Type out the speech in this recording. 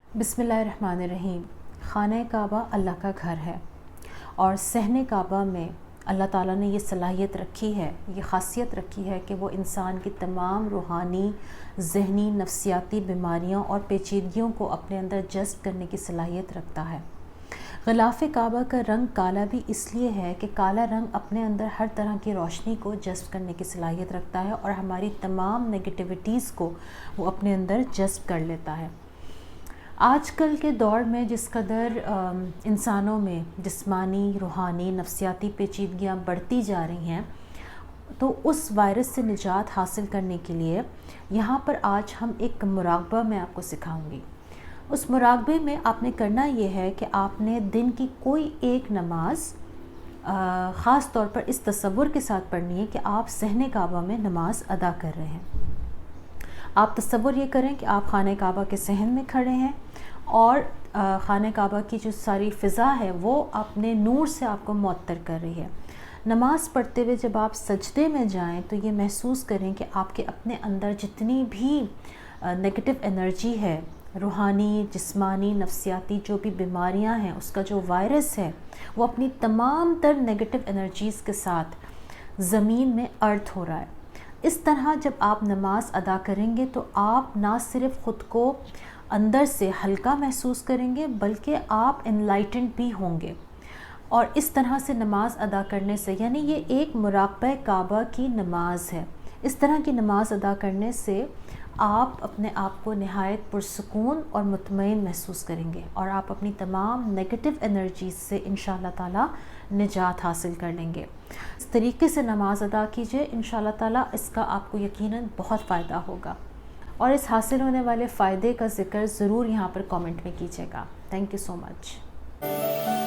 बिस्मिल्लाहिर्रहमानिर्रहीम। खाना काबा अल्लाह का घर है और सहने काबा में अल्लाह ताला ने ये सलाहियत रखी है, ये ख़ासियत रखी है कि वो इंसान की तमाम रूहानी, ज़हनी, नफ्सियाती बीमारियों और पेचीदगियों को अपने अंदर जज़्ब करने की सलाहियत रखता है। ग़िलाफ़ काबा का रंग काला भी इसलिए है कि काला रंग अपने अंदर हर तरह की रोशनी को जज़्ब करने की सलाहियत रखता है और हमारी तमाम नेगेटिविटीज़ को वो अपने अंदर जज़्ब कर लेता है। आजकल के दौर में जिस कदर इंसानों में जिस्मानी, रूहानी, नफ्सियाती पेचीदगियाँ बढ़ती जा रही हैं, तो उस वायरस से निजात हासिल करने के लिए यहाँ पर आज हम एक मुराक़बा मैं आपको सिखाऊंगी। उस मुराक़बे में आपने करना ये है कि आपने दिन की कोई एक नमाज ख़ास तौर पर इस तसव्वुर के साथ पढ़नी है कि आप सहने काबा में नमाज अदा कर रहे हैं। आप तसव्वुर ये करें कि आप खाने काबा के सहन में खड़े हैं और खाने काबा की जो सारी फ़िज़ा है वो अपने नूर से आपको मुअत्तर कर रही है। नमाज़ पढ़ते हुए जब आप सजदे में जाएं तो ये महसूस करें कि आपके अपने अंदर जितनी भी नेगेटिव एनर्जी है, रूहानी, जिस्मानी, नफ्सियाती जो भी बीमारियां हैं, उसका जो वायरस है वो अपनी तमाम तर नेगेटिव एनर्जीज़ के साथ ज़मीन में अर्थ हो रहा है। इस तरह जब आप नमाज अदा करेंगे तो आप ना सिर्फ़ ख़ुद को अंदर से हल्का महसूस करेंगे बल्कि आप एनलाइटेंड भी होंगे। और इस तरह से नमाज अदा करने से, यानी ये एक मुराक़बा काबा की नमाज है, इस तरह की नमाज अदा करने से आप अपने आप को नहायत पुरसुकून और मुतमईन महसूस करेंगे और आप अपनी तमाम नेगेटिव एनर्जीज से इंशाअल्लाह ताला निजात हासिल कर लेंगे। इस तरीके से नमाज अदा कीजिए, इंशाअल्लाह ताला इसका आपको यकीनन बहुत फ़ायदा होगा और इस हासिल होने वाले फ़ायदे का ज़िक्र ज़रूर यहाँ पर कमेंट में कीजिएगा। Thank you so much.